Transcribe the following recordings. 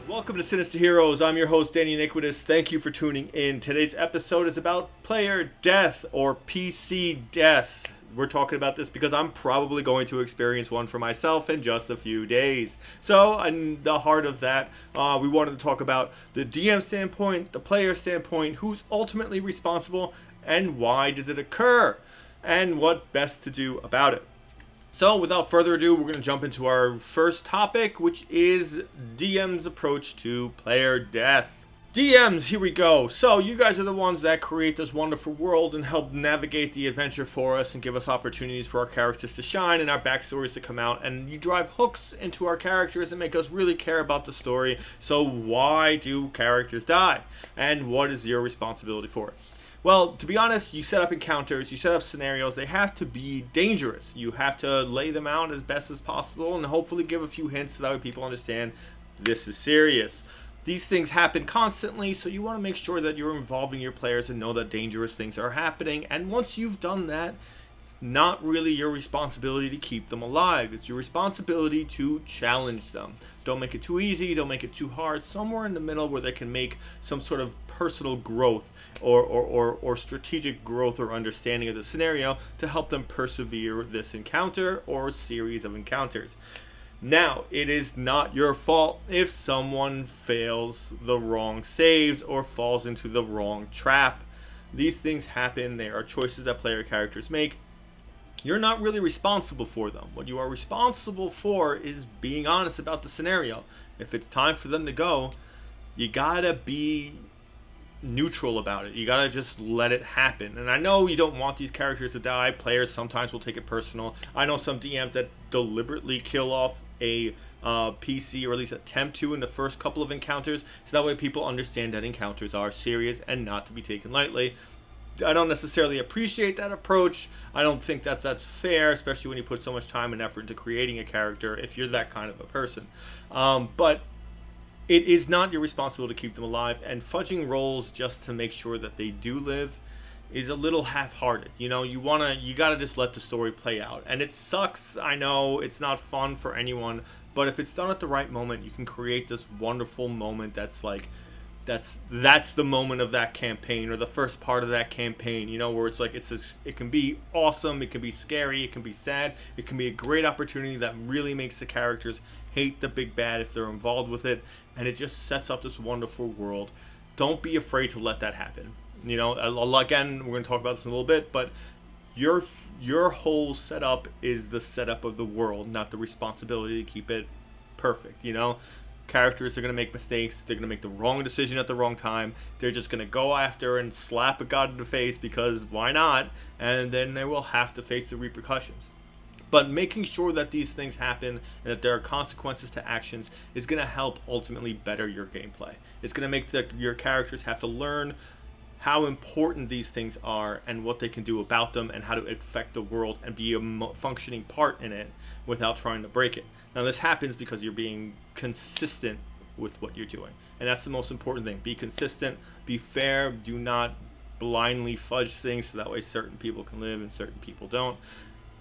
Welcome to Sinister Heroes. I'm your host, Danny Iniquitous. Thank you for tuning in. Today's episode is about player death or PC death. We're talking about this because I'm probably going to experience one for myself in just a few days. So, in the heart of that, we wanted to talk about the DM standpoint, the player standpoint, who's ultimately responsible, and why does it occur, and what best to do about it. So, without further ado, we're going to jump into our first topic, which is DM's approach to player death. DMs, here we go. So, you guys are the ones that create this wonderful world and help navigate the adventure for us and give us opportunities for our characters to shine and our backstories to come out. And you drive hooks into our characters and make us really care about the story. So, why do characters die? And what is your responsibility for it? Well, to be honest, you set up encounters, you set up scenarios, they have to be dangerous. You have to lay them out as best as possible and hopefully give a few hints so that way people understand this is serious. These things happen constantly, so you want to make sure that you're involving your players and know that dangerous things are happening. And once you've done that, it's not really your responsibility to keep them alive. It's your responsibility to challenge them. Don't make it too easy, don't make it too hard. Somewhere in the middle where they can make some sort of personal growth or strategic growth or understanding of the scenario to help them persevere this encounter or series of encounters. Now, it is not your fault if someone fails the wrong saves or falls into the wrong trap. These things happen. They are choices that player characters make. You're not really responsible for them. What you are responsible for is being honest about the scenario. If it's time for them to go, you gotta be neutral about it. You gotta just let it happen. And I know you don't want these characters to die. Players sometimes will take it personal. I know some DMs that deliberately kill off a PC, or at least attempt to in the first couple of encounters, so that way people understand that encounters are serious and not to be taken lightly. I don't necessarily appreciate that approach. I don't think that's fair, especially when you put so much time and effort into creating a character if you're that kind of a person. But it is not your responsibility to keep them alive, and fudging rolls just to make sure that they do live is a little half-hearted. You know, you gotta just let the story play out. And it sucks, I know, it's not fun for anyone, but if it's done at the right moment, you can create this wonderful moment that's like, that's the moment of that campaign, or the first part of that campaign, you know, where it's like, it can be awesome, it can be scary, it can be sad, it can be a great opportunity that really makes the characters hate the big bad if they're involved with it, and it just sets up this wonderful world. Don't be afraid to let that happen. You know, again, we're going to talk about this in a little bit, but your whole setup is the setup of the world, not the responsibility to keep it perfect, you know? Characters are going to make mistakes. They're going to make the wrong decision at the wrong time. They're just going to go after and slap a god in the face because why not? And then they will have to face the repercussions. But making sure that these things happen and that there are consequences to actions is going to help ultimately better your gameplay. It's going to make your characters have to learn how important these things are and what they can do about them and how to affect the world and be a functioning part in it without trying to break it. Now, this happens because you're being consistent with what you're doing. And that's the most important thing. Be consistent, be fair, do not blindly fudge things so that way certain people can live and certain people don't.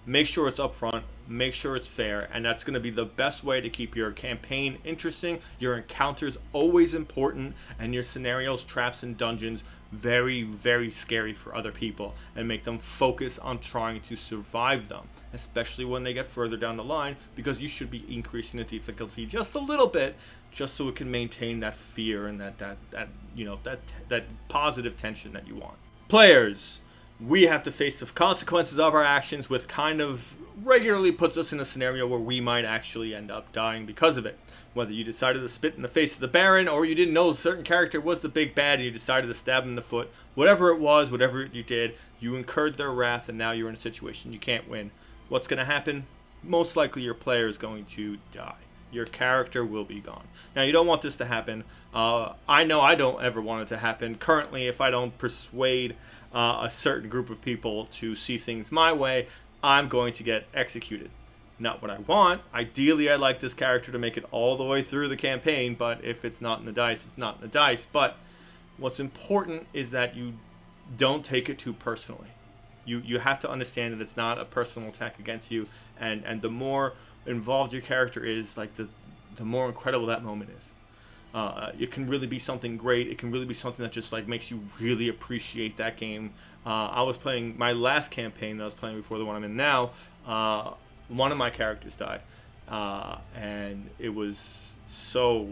Make sure it's upfront, make sure it's fair, and that's going to be the best way to keep your campaign interesting, your encounters always important, and your scenarios, traps, and dungeons very, very scary for other people, and make them focus on trying to survive them, especially when they get further down the line, because you should be increasing the difficulty just a little bit, just so it can maintain that fear and that positive tension that you want. Players, we have to face the consequences of our actions, which kind of regularly puts us in a scenario where we might actually end up dying because of it. Whether you decided to spit in the face of the Baron, or you didn't know a certain character was the big bad and you decided to stab him in the foot, whatever it was, whatever you did, you incurred their wrath and now you're in a situation you can't win. What's going to happen? Most likely your player is going to die. Your character will be gone. Now, you don't want this to happen. I know I don't ever want it to happen. Currently, if I don't persuade a certain group of people to see things my way, I'm going to get executed. Not what I want. Ideally, I'd like this character to make it all the way through the campaign, but if it's not in the dice, it's not in the dice. But what's important is that you don't take it too personally. You have to understand that it's not a personal attack against you, and the more involved your character is, like the more incredible that moment is. it can really be something great. It can really be something that just like makes you really appreciate that game. I was playing my last campaign that I was playing before the one I'm in now. One of my characters died, and it was so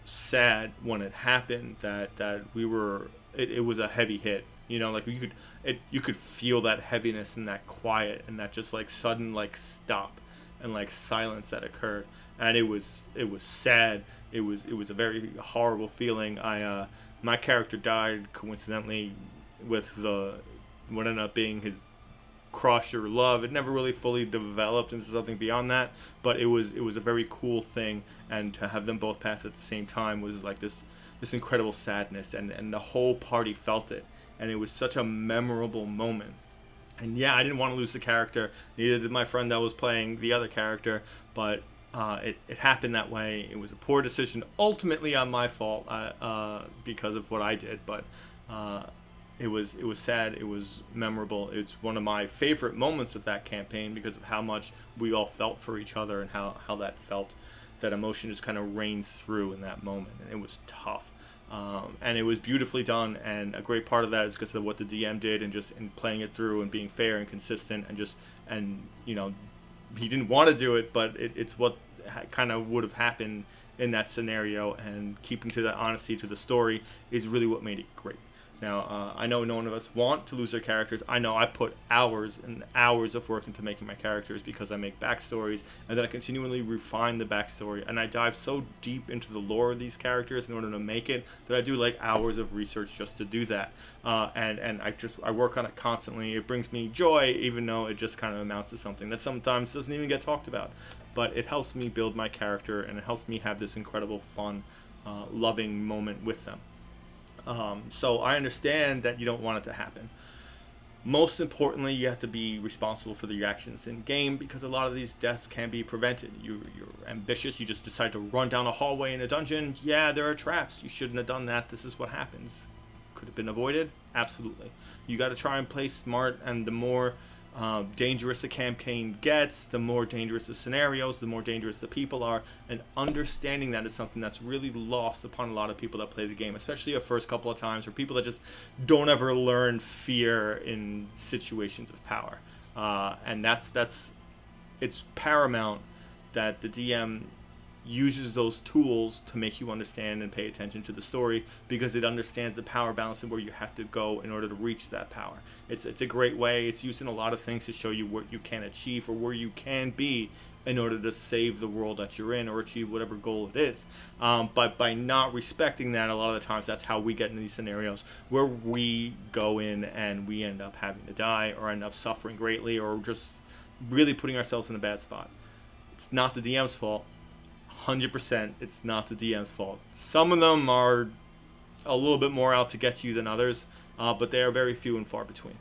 sad when it happened that we were. It was a heavy hit. You know, like you could feel that heaviness and that quiet and that just like sudden like stop and like silence that occurred, and it was sad. It was a very horrible feeling. My character died coincidentally with what ended up being his crush or love. It never really fully developed into something beyond that, but it was a very cool thing, and to have them both pass at the same time was like this incredible sadness, and the whole party felt it, and it was such a memorable moment. And yeah, I didn't want to lose the character, neither did my friend that was playing the other character, but it happened that way. It was a poor decision, ultimately on my fault, because of what I did, but it was sad. It was memorable. It's one of my favorite moments of that campaign because of how much we all felt for each other and how that felt. That emotion just kind of rained through in that moment, and it was tough. And it was beautifully done, and a great part of that is because of what the DM did, and just in playing it through and being fair and consistent, and you know, he didn't want to do it, but it's what kind of would have happened in that scenario, and keeping to that honesty to the story is really what made it great. Now, I know none of us want to lose their characters. I know I put hours and hours of work into making my characters because I make backstories, and then I continually refine the backstory, and I dive so deep into the lore of these characters in order to make it that I do like hours of research just to do that. And I work on it constantly. It brings me joy, even though it just kind of amounts to something that sometimes doesn't even get talked about. But it helps me build my character, and it helps me have this incredible, fun, loving moment with them. So I understand that you don't want it to happen. Most importantly, you have to be responsible for the actions in game, because a lot of these deaths can be prevented. You're ambitious, you just decide to run down a hallway in a dungeon. Yeah, there are traps. You shouldn't have done that. This is what happens. Could have been avoided? Absolutely. You got to try and play smart, and the more dangerous the campaign gets, the more dangerous the scenarios, the more dangerous the people are, and understanding that is something that's really lost upon a lot of people that play the game, especially the first couple of times, or people that just don't ever learn fear in situations of power. And it's paramount that the DM uses those tools to make you understand and pay attention to the story, because it understands the power balance and where you have to go in order to reach that power. It's a great way. It's used in a lot of things to show you what you can achieve or where you can be in order to save the world that you're in or achieve whatever goal it is. But by not respecting that, a lot of the times that's how we get in these scenarios where we go in and we end up having to die or end up suffering greatly or just really putting ourselves in a bad spot. It's not the DM's fault. 100% it's not the DM's fault. Some of them are a little bit more out to get you than others, but they are very few and far between,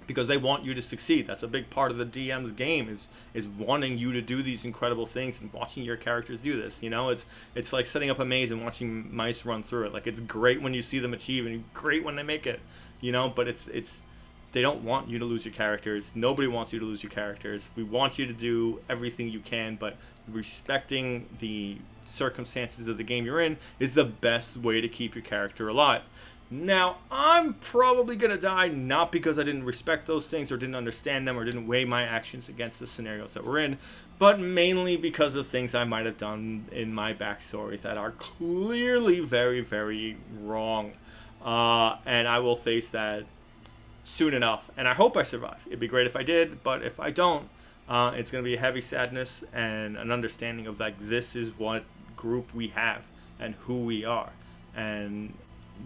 because they want you to succeed. That's a big part of the DM's game, is wanting you to do these incredible things and watching your characters do this. You know, it's like setting up a maze and watching mice run through it. Like, it's great when you see them achieve and great when they make it, you know, but it's they don't want you to lose your characters. Nobody wants you to lose your characters. We want you to do everything you can, but respecting the circumstances of the game you're in is the best way to keep your character alive. Now, I'm probably going to die not because I didn't respect those things or didn't understand them or didn't weigh my actions against the scenarios that we're in, but mainly because of things I might have done in my backstory that are clearly very, very wrong. And I will face that soon enough, and I hope I survive. It'd be great if I did, but if I don't, it's going to be a heavy sadness and an understanding of, like, this is what group we have and who we are, and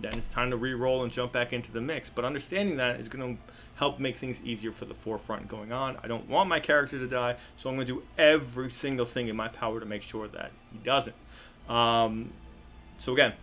then it's time to re-roll and jump back into the mix. But understanding that is going to help make things easier for the forefront going on. I don't want my character to die, so I'm going to do every single thing in my power to make sure that he doesn't. So again,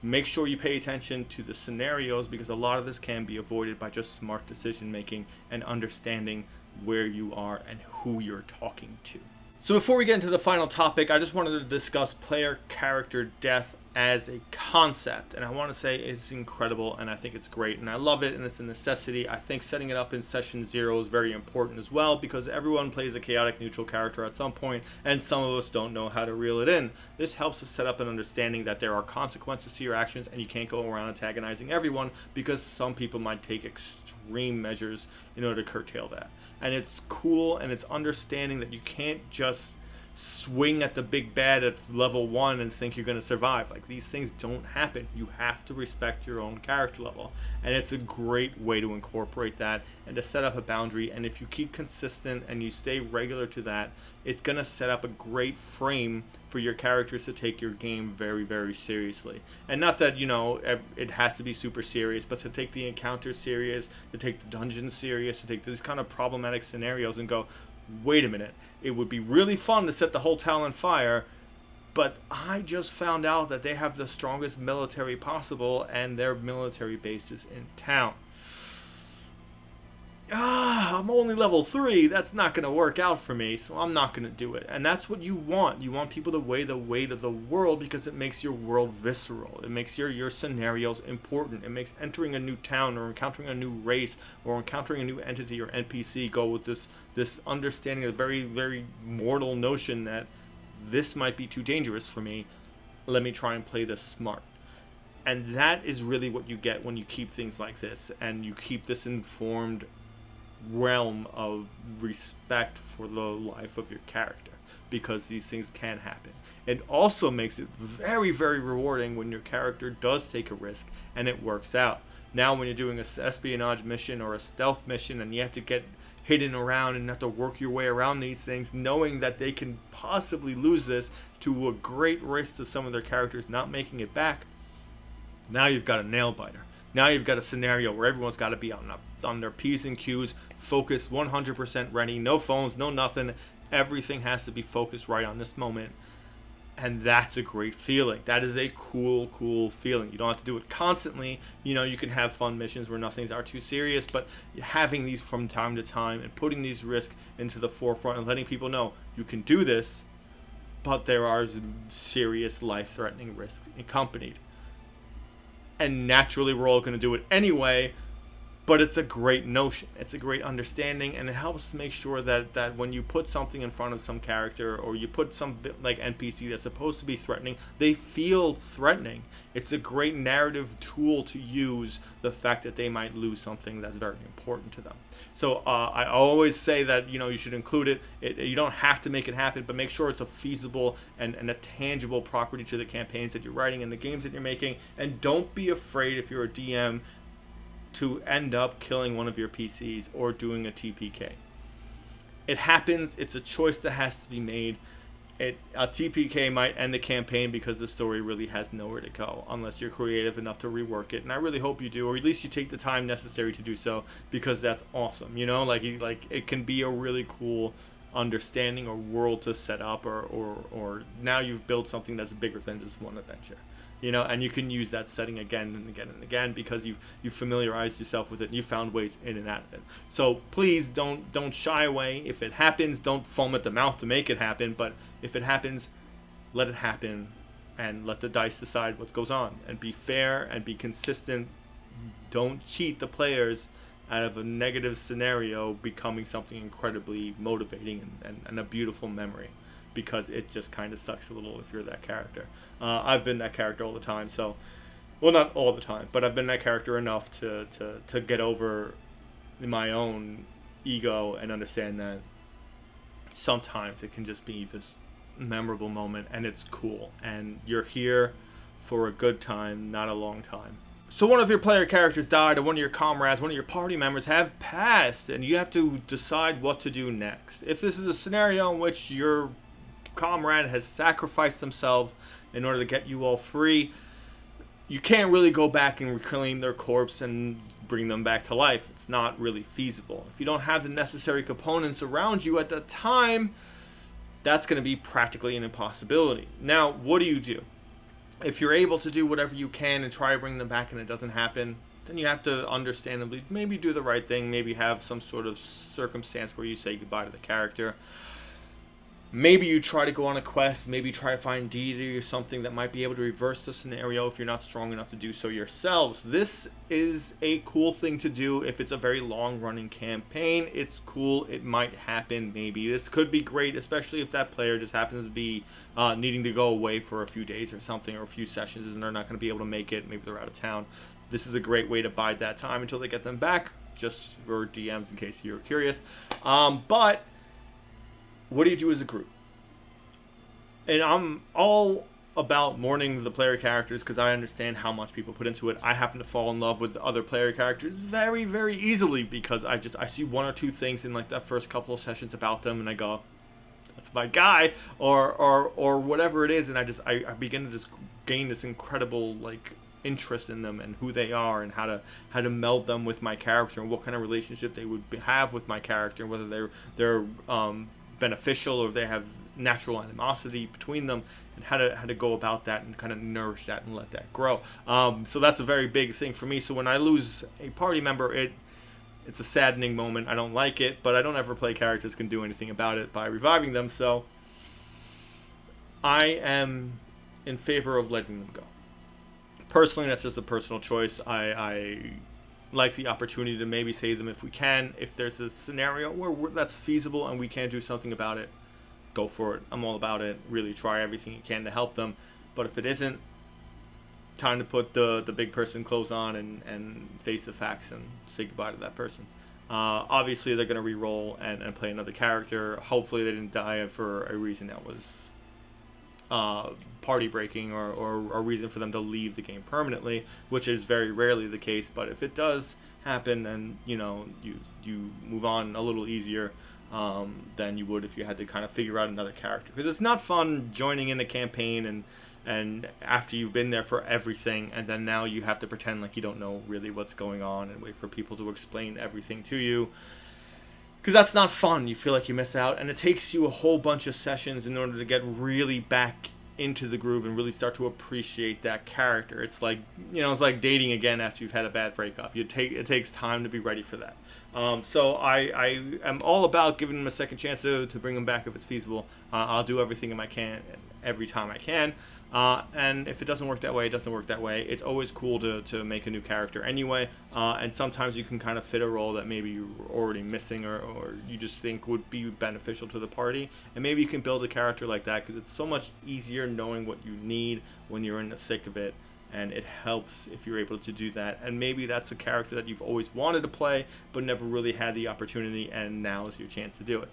make sure you pay attention to the scenarios, because a lot of this can be avoided by just smart decision making and understanding where you are and who you're talking to. So before we get into the final topic, I just wanted to discuss player character death as a concept, and I want to say it's incredible, and I think it's great, and I love it, and it's a necessity. I think setting it up in session 0 is very important as well, because everyone plays a chaotic neutral character at some point, and some of us don't know how to reel it in. This helps us set up an understanding that there are consequences to your actions, and you can't go around antagonizing everyone, because some people might take extreme measures in order to curtail that. And it's cool, and it's understanding that you can't just swing at the big bad at level 1 and think you're going to survive. Like, these things don't happen. You have to respect your own character level, and it's a great way to incorporate that and to set up a boundary. And if you keep consistent and you stay regular to that, it's going to set up a great frame for your characters to take your game very, very seriously. And not that, you know, it has to be super serious, but to take the encounter serious, to take the dungeon serious, to take these kind of problematic scenarios and go, wait a minute, it would be really fun to set the whole town on fire, but I just found out that they have the strongest military possible, and their military base is in town. I'm only level 3, that's not going to work out for me, so I'm not going to do it. And that's what you want. You want people to weigh the weight of the world, because it makes your world visceral. It makes your scenarios important. It makes entering a new town or encountering a new race or encountering a new entity or NPC go with this understanding of the very, very mortal notion that this might be too dangerous for me. Let me try and play this smart. And that is really what you get when you keep things like this, and you keep this informed realm of respect for the life of your character, because these things can happen. It also makes it very, very rewarding when your character does take a risk and it works out. Now when you're doing a espionage mission or a stealth mission and you have to get hidden around and have to work your way around these things, knowing that they can possibly lose this to a great risk to some of their characters not making it back, now you've got a nail biter. Now you've got a scenario where everyone's got to be on their P's and Q's, focused, 100% ready, no phones, no nothing. Everything has to be focused right on this moment. And that's a great feeling. That is a cool feeling. You don't have to do it constantly. You know, you can have fun missions where nothing's are too serious, but having these from time to time and putting these risks into the forefront and letting people know you can do this, but there are serious life-threatening risks accompanied. And naturally we're all going to do it anyway, but it's a great notion. It's a great understanding, and it helps make sure that when you put something in front of some character, or you put some like NPC that's supposed to be threatening, they feel threatening. It's a great narrative tool to use, the fact that they might lose something that's very important to them. So I always say that, you know, you should include it. You don't have to make it happen, but make sure it's a feasible and a tangible property to the campaigns that you're writing and the games that you're making. And don't be afraid, if you're a DM, to end up killing one of your PCs or doing a TPK. It happens. It's a choice that has to be made. A TPK might end the campaign because the story really has nowhere to go, unless you're creative enough to rework it. And I really hope you do, or at least you take the time necessary to do so, because that's awesome. You know, like it can be a really cool understanding or world to set up, or now you've built something that's bigger than just one adventure. You know, and you can use that setting again and again and again, because you familiarized yourself with it and you found ways in and out of it. So please don't shy away. If it happens, don't foam at the mouth to make it happen. But if it happens, let it happen, and let the dice decide what goes on. And be fair and be consistent. Don't cheat the players out of a negative scenario becoming something incredibly motivating and a beautiful memory. Because it just kind of sucks a little if you're that character. I've been that character all the time, so, well, not all the time, but I've been that character enough to get over my own ego and understand that sometimes it can just be this memorable moment, and it's cool, and you're here for a good time, not a long time. So one of your player characters died, or one of your comrades, one of your party members have passed, and you have to decide what to do next. If this is a scenario in which your comrade has sacrificed themselves in order to get you all free, you can't really go back and reclaim their corpse and bring them back to life. It's not really feasible. If you don't have the necessary components around you at the time, that's going to be practically an impossibility. Now, what do? If you're able to do whatever you can and try to bring them back and it doesn't happen, then you have to understandably maybe do the right thing, maybe have some sort of circumstance where you say goodbye to the character. Maybe you try to go on a quest, maybe try to find deity or something that might be able to reverse the scenario if you're not strong enough to do so yourselves. This is a cool thing to do if it's a very long-running campaign. It's cool. It might happen, maybe. This could be great, especially if that player just happens to be needing to go away for a few days or something, or a few sessions, and they're not going to be able to make it. Maybe they're out of town. This is a great way to bide that time until they get them back, just for DMs in case you're curious. But what do you do as a group? And I'm all about mourning the player characters because I understand how much people put into it. I happen to fall in love with the other player characters very, very easily because I see one or two things in like that first couple of sessions about them and I go, that's my guy, or whatever it is, and I begin to just gain this incredible like interest in them and who they are and how to meld them with my character and what kind of relationship they would have with my character, and whether they're beneficial or they have natural animosity between them, and how to go about that and kind of nourish that and let that grow. So that's a very big thing for me. So when I lose a party member, it's a saddening moment. I don't like it, but I don't ever play characters can do anything about it by reviving them. So I am in favor of letting them go. Personally, that's just a personal choice. I like the opportunity to maybe save them if we can. If there's a scenario where that's feasible and we can do something about it, go for it. I'm all about it. Really try everything you can to help them. But if it isn't, time to put the big person clothes on and face the facts and say goodbye to that person. Obviously, they're going to re-roll and play another character. Hopefully, they didn't die for a reason that was party breaking or a reason for them to leave the game permanently, which is very rarely the case. But if it does happen, then you move on a little easier than you would if you had to kind of figure out another character, because it's not fun joining in a campaign and after you've been there for everything, and then now you have to pretend like you don't know really what's going on and wait for people to explain everything to you, because that's not fun. You feel like you miss out, and it takes you a whole bunch of sessions in order to get really back into the groove and really start to appreciate that character. It's like it's like dating again after you've had a bad breakup. It takes time to be ready for that. So I am all about giving them a second chance to bring them back if it's feasible. I'll do everything I can every time I can. And if it doesn't work that way, it doesn't work that way. It's always cool to make a new character anyway. And sometimes you can kind of fit a role that maybe you're already missing or you just think would be beneficial to the party. And maybe you can build a character like that, because it's so much easier knowing what you need when you're in the thick of it. And it helps if you're able to do that. And maybe that's a character that you've always wanted to play but never really had the opportunity, and now is your chance to do it.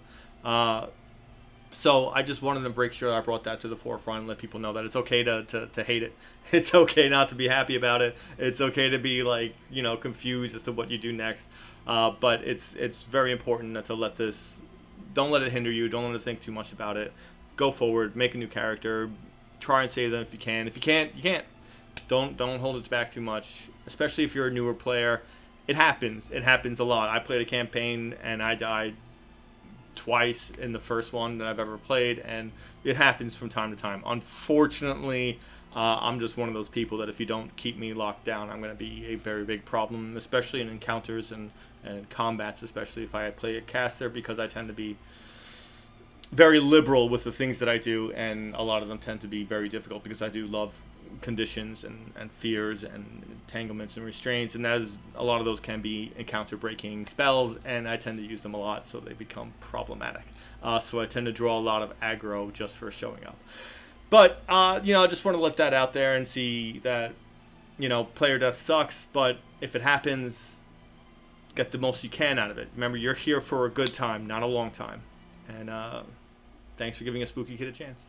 So I just wanted to make sure I brought that to the forefront and let people know that it's okay to hate it. It's okay not to be happy about it. It's okay to be confused as to what you do next. But it's very important not to don't let it hinder you. Don't let it think too much about it. Go forward, make a new character, try and save them if you can. If you can't, you can't. Don't hold it back too much, especially if you're a newer player. It happens. It happens a lot. I played a campaign and I died twice in the first one that I've ever played, and it happens from time to time. Unfortunately, I'm just one of those people that if you don't keep me locked down, I'm going to be a very big problem, especially in encounters and combats, especially if I play a caster, because I tend to be very liberal with the things that I do, and a lot of them tend to be very difficult because I do love conditions and fears and entanglements and restraints, and a lot of those can be encounter breaking spells, and I tend to use them a lot, so they become problematic. So I tend to draw a lot of aggro just for showing up. But I just want to let that out there and see that player death sucks, but if it happens, get the most you can out of it. Remember, you're here for a good time, not a long time. And thanks for giving a spooky kid a chance.